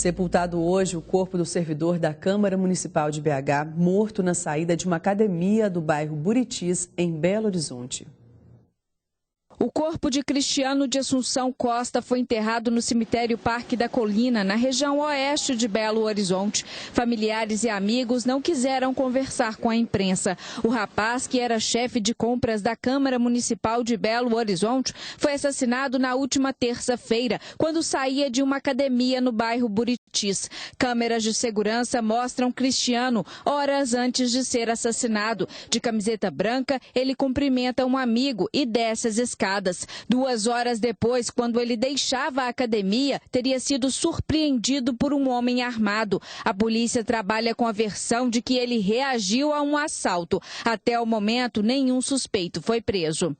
Sepultado hoje o corpo do servidor da Câmara Municipal de BH, morto na saída de uma academia do bairro Buritis, em Belo Horizonte. O corpo de Cristiano de Assunção Costa foi enterrado no cemitério Parque da Colina, na região oeste de Belo Horizonte. Familiares e amigos não quiseram conversar com a imprensa. O rapaz, que era chefe de compras da Câmara Municipal de Belo Horizonte, foi assassinado na última terça-feira, quando saía de uma academia no bairro Buritis. Câmeras de segurança mostram Cristiano horas antes de ser assassinado. De camiseta branca, ele cumprimenta um amigo e desce as escadas. 2 horas depois, quando ele deixava a academia, teria sido surpreendido por um homem armado. A polícia trabalha com a versão de que ele reagiu a um assalto. Até o momento, nenhum suspeito foi preso.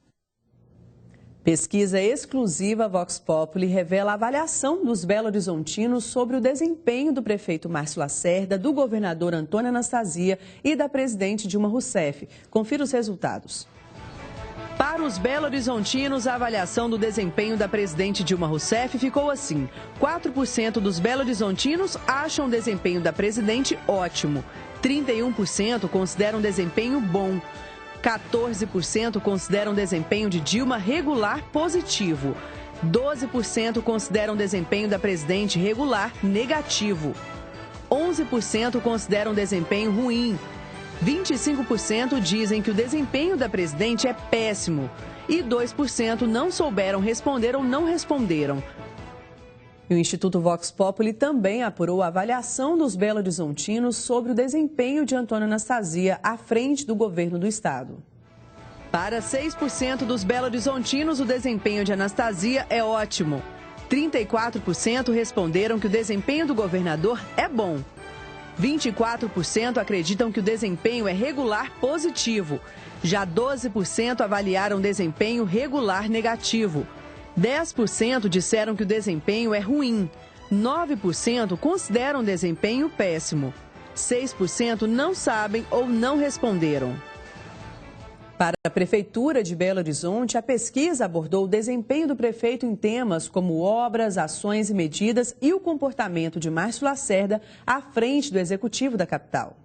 Pesquisa exclusiva Vox Populi revela a avaliação dos belo-horizontinos sobre o desempenho do prefeito Márcio Lacerda, do governador Antônio Anastasia e da presidente Dilma Rousseff. Confira os resultados. Para os belo-horizontinos, a avaliação do desempenho da presidente Dilma Rousseff ficou assim. 4% dos belo-horizontinos acham o desempenho da presidente ótimo. 31% consideram o desempenho bom. 14% consideram o desempenho de Dilma regular positivo. 12% consideram o desempenho da presidente regular negativo. 11% consideram o desempenho ruim. 25% dizem que o desempenho da presidente é péssimo e 2% não souberam responder ou não responderam. E o Instituto Vox Populi também apurou a avaliação dos belo-horizontinos sobre o desempenho de Antônio Anastasia à frente do governo do estado. Para 6% dos belo-horizontinos, o desempenho de Anastasia é ótimo. 34% responderam que o desempenho do governador é bom. 24% acreditam que o desempenho é regular positivo. Já 12% avaliaram desempenho regular negativo. 10% disseram que o desempenho é ruim. 9% consideram desempenho péssimo. 6% não sabem ou não responderam. Para a Prefeitura de Belo Horizonte, a pesquisa abordou o desempenho do prefeito em temas como obras, ações e medidas e o comportamento de Márcio Lacerda à frente do Executivo da capital.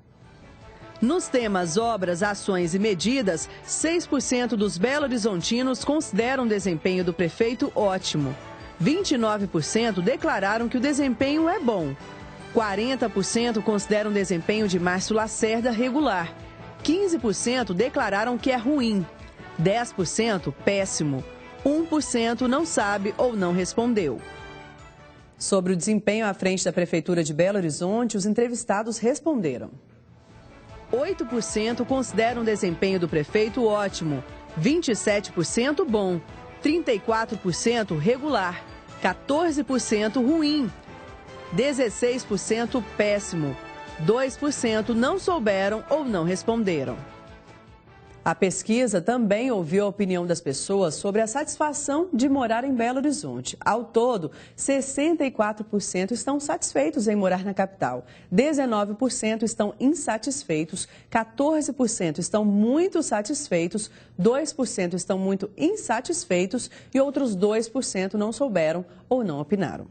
Nos temas obras, ações e medidas, 6% dos belo-horizontinos consideram o desempenho do prefeito ótimo. 29% declararam que o desempenho é bom. 40% consideram o desempenho de Márcio Lacerda regular. 15% declararam que é ruim, 10% péssimo, 1% não sabe ou não respondeu. Sobre o desempenho à frente da Prefeitura de Belo Horizonte, os entrevistados responderam. 8% consideram o desempenho do prefeito ótimo, 27% bom, 34% regular, 14% ruim, 16% péssimo. 2% não souberam ou não responderam. A pesquisa também ouviu a opinião das pessoas sobre a satisfação de morar em Belo Horizonte. Ao todo, 64% estão satisfeitos em morar na capital, 19% estão insatisfeitos, 14% estão muito satisfeitos, 2% estão muito insatisfeitos e outros 2% não souberam ou não opinaram.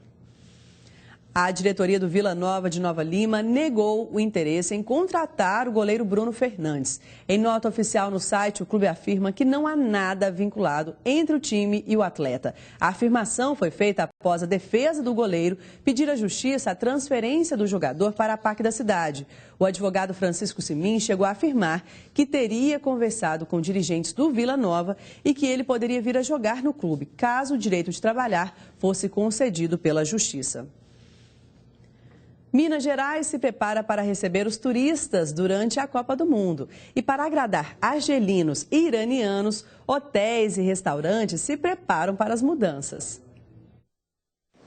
A diretoria do Vila Nova de Nova Lima negou o interesse em contratar o goleiro Bruno Fernandes. Em nota oficial no site, o clube afirma que não há nada vinculado entre o time e o atleta. A afirmação foi feita após a defesa do goleiro pedir à justiça a transferência do jogador para a Parque da Cidade. O advogado Francisco Simin chegou a afirmar que teria conversado com dirigentes do Vila Nova e que ele poderia vir a jogar no clube, caso o direito de trabalhar fosse concedido pela justiça. Minas Gerais se prepara para receber os turistas durante a Copa do Mundo. E para agradar argelinos e iranianos, hotéis e restaurantes se preparam para as mudanças.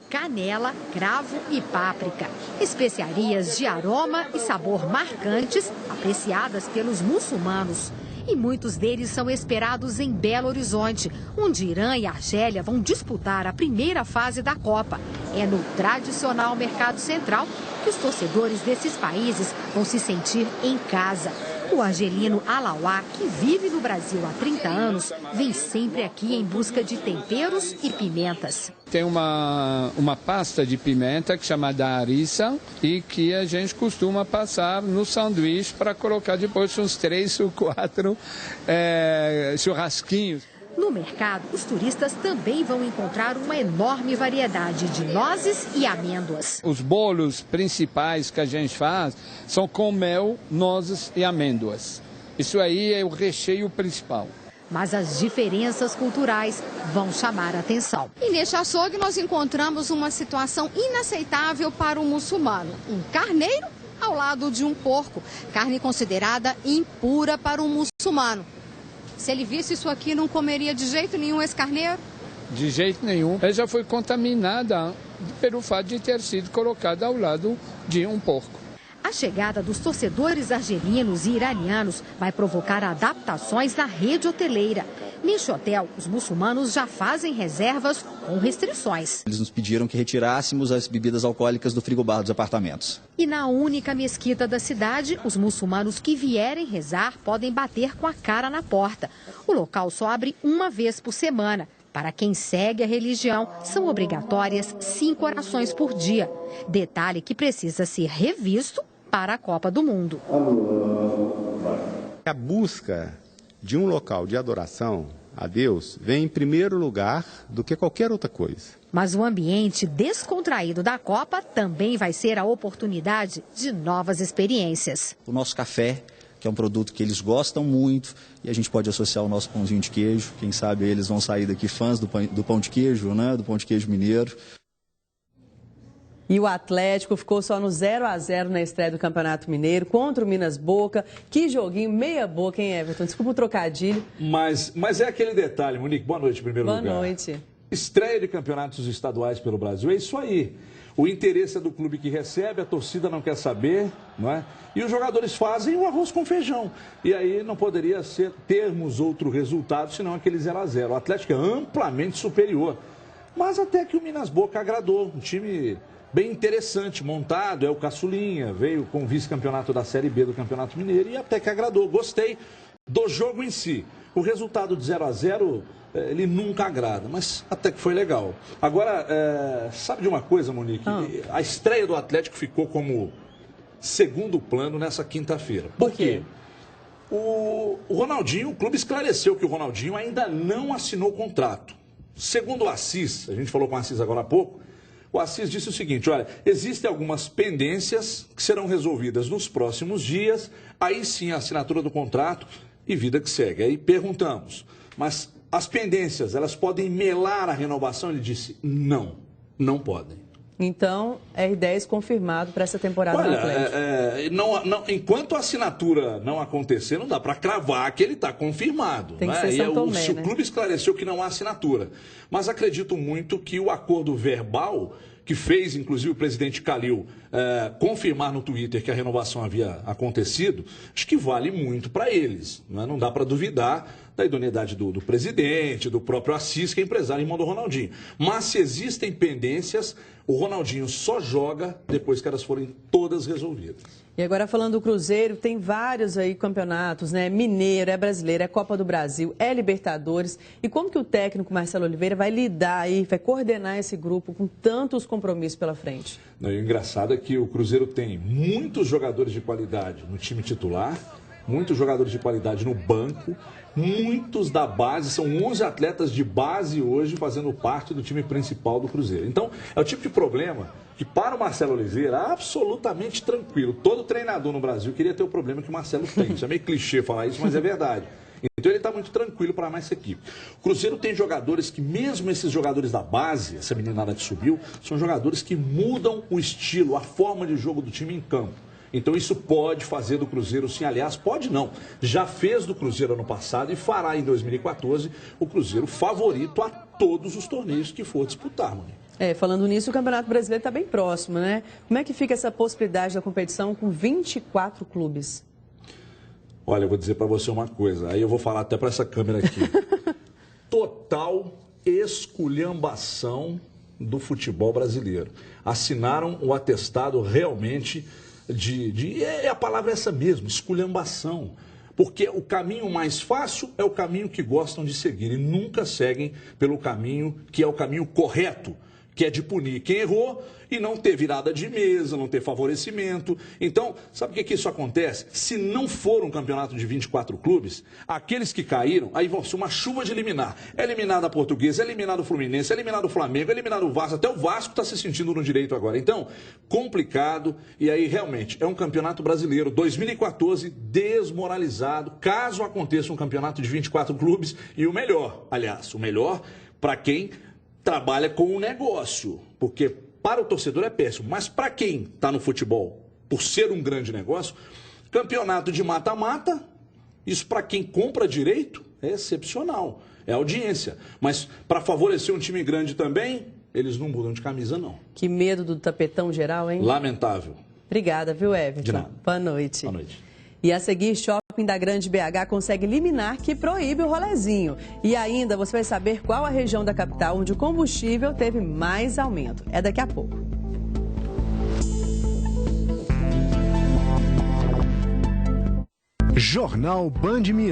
Canela, cravo e páprica. Especiarias de aroma e sabor marcantes, apreciadas pelos muçulmanos. E muitos deles são esperados em Belo Horizonte, onde Irã e Argélia vão disputar a primeira fase da Copa. É no tradicional Mercado Central que os torcedores desses países vão se sentir em casa. O argelino Alauá, que vive no Brasil há 30 anos, vem sempre aqui em busca de temperos e pimentas. Tem uma pasta de pimenta que chama da harissa e que a gente costuma passar no sanduíche para colocar depois uns 3 ou 4 churrasquinhos. No mercado, os turistas também vão encontrar uma enorme variedade de nozes e amêndoas. Os bolos principais que a gente faz são com mel, nozes e amêndoas. Isso aí é o recheio principal. Mas as diferenças culturais vão chamar a atenção. E neste açougue nós encontramos uma situação inaceitável para o muçulmano. Um carneiro ao lado de um porco, carne considerada impura para o muçulmano. Se ele visse isso aqui, não comeria de jeito nenhum esse carneiro? De jeito nenhum. Ela já foi contaminada pelo fato de ter sido colocada ao lado de um porco. A chegada dos torcedores argelinos e iranianos vai provocar adaptações na rede hoteleira. Neste hotel, os muçulmanos já fazem reservas com restrições. Eles nos pediram que retirássemos as bebidas alcoólicas do frigobar dos apartamentos. E na única mesquita da cidade, os muçulmanos que vierem rezar podem bater com a cara na porta. O local só abre uma vez por semana. Para quem segue a religião, são obrigatórias 5 orações por dia. Detalhe que precisa ser revisto para a Copa do Mundo. A busca de um local de adoração a Deus vem em primeiro lugar do que qualquer outra coisa. Mas o ambiente descontraído da Copa também vai ser a oportunidade de novas experiências. O nosso café, que é um produto que eles gostam muito, e a gente pode associar o nosso pãozinho de queijo. Quem sabe eles vão sair daqui fãs do pão de queijo, né? Do pão de queijo mineiro. E o Atlético ficou só no 0-0 na estreia do Campeonato Mineiro contra o Minas Boca. Que joguinho meia boca, hein, Everton? Desculpa o trocadilho. Mas é aquele detalhe, Monique. Boa noite, em primeiro lugar. Boa noite. Estreia de campeonatos estaduais pelo Brasil, é isso aí. O interesse é do clube que recebe, a torcida não quer saber, não é? E os jogadores fazem o arroz com feijão. E aí não poderia termos outro resultado, senão aquele 0-0. O Atlético é amplamente superior. Mas até que o Minas Boca agradou. Um time bem interessante, montado, é o Caçulinha, veio com o vice-campeonato da Série B do Campeonato Mineiro e até que agradou. Gostei do jogo em si. O resultado de 0-0, ele nunca agrada, mas até que foi legal. Agora, sabe de uma coisa, Monique? A estreia do Atlético ficou como segundo plano nessa quinta-feira. Por quê? O Ronaldinho, o clube esclareceu que o Ronaldinho ainda não assinou o contrato. Segundo o Assis, a gente falou com o Assis agora há pouco, o Assis disse o seguinte, olha, existem algumas pendências que serão resolvidas nos próximos dias, aí sim a assinatura do contrato e vida que segue. Aí perguntamos, mas as pendências, elas podem melar a renovação? Ele disse, não, não podem. Então, R10 confirmado para essa temporada do Atlético. Enquanto a assinatura não acontecer, não dá para cravar que ele está confirmado. Tem que ser São Tomé, o clube esclareceu que não há assinatura. Mas acredito muito que o acordo verbal, que fez, inclusive, o presidente Calil confirmar no Twitter que a renovação havia acontecido, acho que vale muito para eles. Não dá para duvidar da idoneidade do presidente, do próprio Assis, que é empresário, irmão do Ronaldinho. Mas se existem pendências, o Ronaldinho só joga depois que elas forem todas resolvidas. E agora falando do Cruzeiro, tem vários aí campeonatos, né? Mineiro, é Brasileiro, é Copa do Brasil, é Libertadores. E como que o técnico Marcelo Oliveira vai lidar aí, vai coordenar esse grupo com tantos compromissos pela frente? Não, e o engraçado é que o Cruzeiro tem muitos jogadores de qualidade no time titular, muitos jogadores de qualidade no banco, muitos da base, são 11 atletas de base hoje fazendo parte do time principal do Cruzeiro. Então, é o tipo de problema que para o Marcelo Oliveira é absolutamente tranquilo. Todo treinador no Brasil queria ter o problema que o Marcelo tem. Isso é meio clichê falar isso, mas é verdade. Então ele está muito tranquilo para armar essa equipe. O Cruzeiro tem jogadores que, mesmo esses jogadores da base, essa meninada que subiu, são jogadores que mudam o estilo, a forma de jogo do time em campo. Então isso pode fazer do Cruzeiro, sim, aliás, pode não. Já fez do Cruzeiro ano passado e fará em 2014 o Cruzeiro favorito a todos os torneios que for disputar, mano. Falando nisso, o Campeonato Brasileiro está bem próximo, né? Como é que fica essa possibilidade da competição com 24 clubes? Olha, eu vou dizer para você uma coisa, aí eu vou falar até para essa câmera aqui. Total esculhambação do futebol brasileiro. Assinaram o atestado realmente a palavra é essa mesmo, esculhambação. Porque o caminho mais fácil é o caminho que gostam de seguir e nunca seguem pelo caminho que é o caminho correto, que é de punir quem errou e não ter virada de mesa, não ter favorecimento. Então, sabe o que isso acontece? Se não for um campeonato de 24 clubes, aqueles que caíram, aí vão ser uma chuva de eliminar. É eliminado a Portuguesa, é eliminado o Fluminense, é eliminado o Flamengo, é eliminado o Vasco, até o Vasco está se sentindo no direito agora. Então, complicado, e aí realmente é um campeonato brasileiro 2014 desmoralizado, caso aconteça um campeonato de 24 clubes, e o melhor, aliás, o melhor para quem trabalha com o negócio, porque para o torcedor é péssimo, mas para quem está no futebol, por ser um grande negócio, campeonato de mata-mata, isso para quem compra direito é excepcional, é audiência. Mas para favorecer um time grande também, eles não mudam de camisa não. Que medo do tapetão geral, hein? Lamentável. Obrigada, viu, Everton? De nada. Boa noite. Boa noite. E a seguir, Shopping da Grande BH consegue liminar que proíbe o rolezinho. E ainda você vai saber qual a região da capital onde o combustível teve mais aumento. É daqui a pouco. Jornal Band Minas.